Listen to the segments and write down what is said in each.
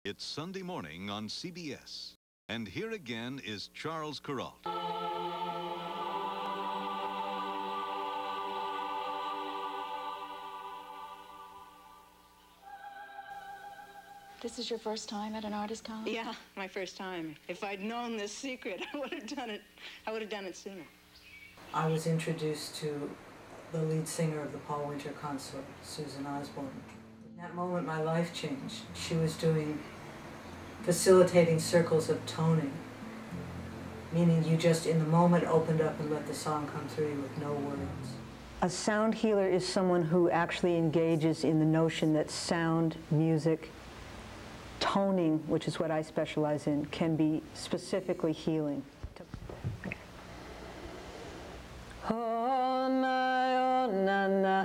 It's Sunday morning on CBS. And here again is Charles Carol. This is your first time at an artist college? Yeah, my first time. If I'd known this secret, I would have done it. I would have done it sooner. I was introduced to the lead singer of the Paul Winter Consort, Susan Osborne. In that moment, my life changed. She was facilitating circles of toning, meaning you just in the moment opened up and let the song come through you with no words. A sound healer is someone who actually engages in the notion that sound, music, toning, which is what I specialize in, can be specifically healing. Okay. Oh, na, oh, na, na,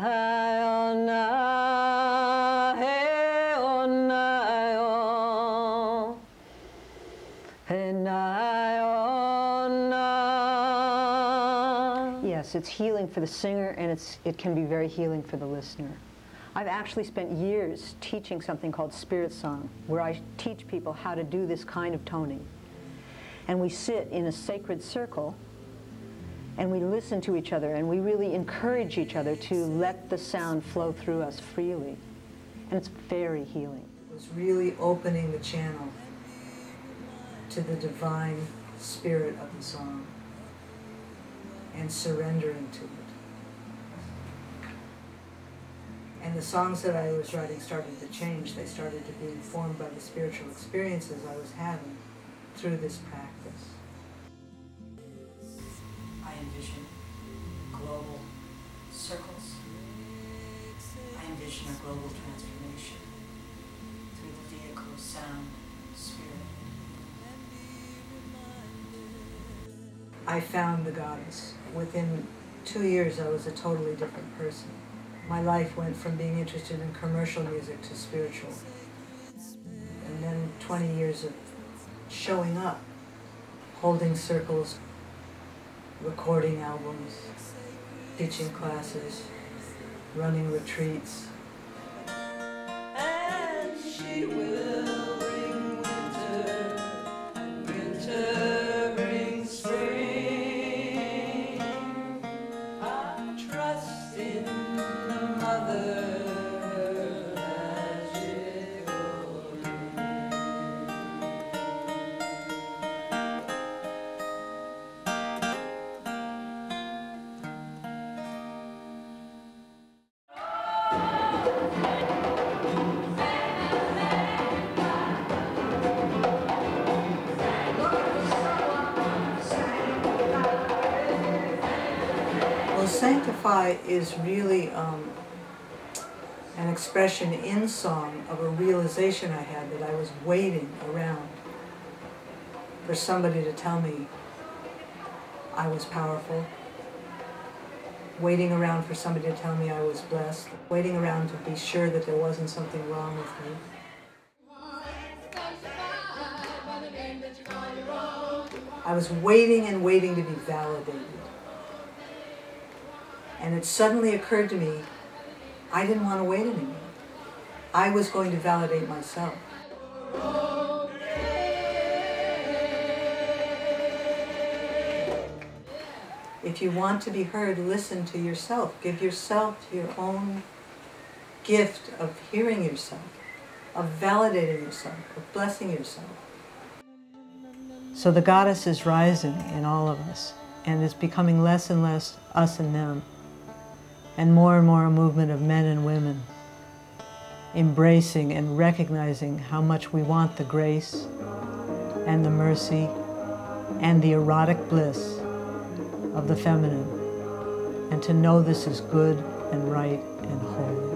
oh, na, hey, oh, na, oh, hey, na, oh, na. Yes, it's healing for the singer, and it can be very healing for the listener. I've actually spent years teaching something called spirit song, where I teach people how to do this kind of toning. And we sit in a sacred circle, and we listen to each other, and we really encourage each other to let the sound flow through us freely. And it's very healing. It was really opening the channel to the divine spirit of the song and surrendering to it. And the songs that I was writing started to change. They started to be informed by the spiritual experiences I was having through this practice. I envision global circles. I envision a global transformation through the vehicle of sound and spirit. I found the goddess. Within 2 years, I was a totally different person. My life went from being interested in commercial music to spiritual. And then 20 years of showing up, holding circles, recording albums, teaching classes, running retreats. And she will bring winter, and winter brings spring. I trust in Well, Sanctify is really an expression in song of a realization I had that I was waiting around for somebody to tell me I was powerful, waiting around for somebody to tell me I was blessed, waiting around to be sure that there wasn't something wrong with me. I was waiting and waiting to be validated. And it suddenly occurred to me, I didn't want to wait anymore. I was going to validate myself. If you want to be heard, listen to yourself. Give yourself your own gift of hearing yourself, of validating yourself, of blessing yourself. So the goddess is rising in all of us, and it's becoming less and less us and them, and more a movement of men and women, embracing and recognizing how much we want the grace and the mercy and the erotic bliss of the feminine, and to know this is good and right and holy.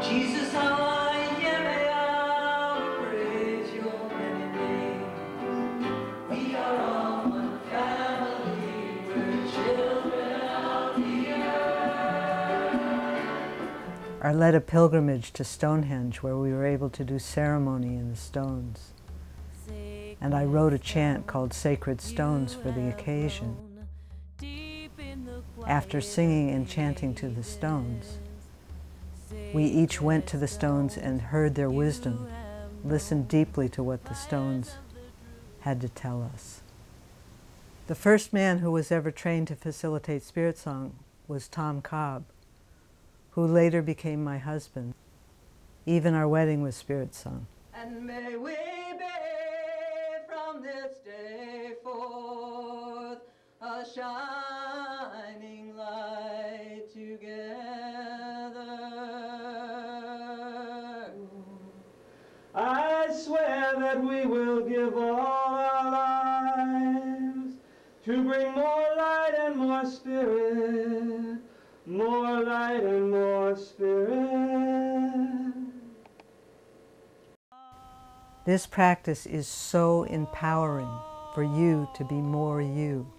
Jesus, praise your many names. We are all one family, we're children of the earth. I led a pilgrimage to Stonehenge where we were able to do ceremony in the stones. And I wrote a chant called Sacred Stones for the occasion. after singing and chanting to the stones, we each went to the stones and heard their wisdom, listened deeply to what the stones had to tell us. The first man who was ever trained to facilitate spirit song was Tom Cobb, who later became my husband. Even our wedding was spirit song. And may we be from this day forth a shining light together. I swear that we will give all our lives to bring more light and more spirit, more light and more spirit. This practice is so empowering for you to be more you.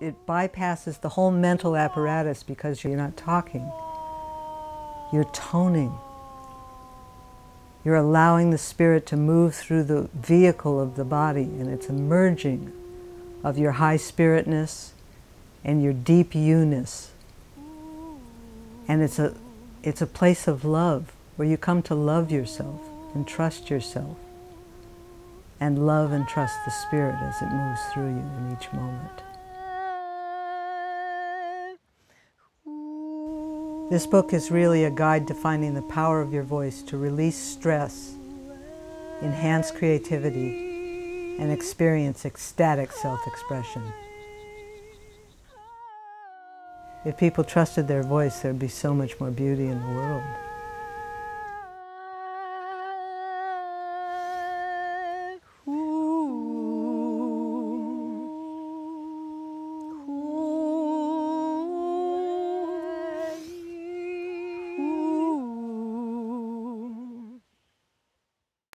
It bypasses the whole mental apparatus because you're not talking. You're toning. You're allowing the spirit to move through the vehicle of the body, and it's a merging of your high spiritness and your deep you-ness. And it's a place of love where you come to love yourself and trust yourself and love and trust the spirit as it moves through you in each moment. This book is really a guide to finding the power of your voice to release stress, enhance creativity, and experience ecstatic self-expression. If people trusted their voice, there'd be so much more beauty in the world.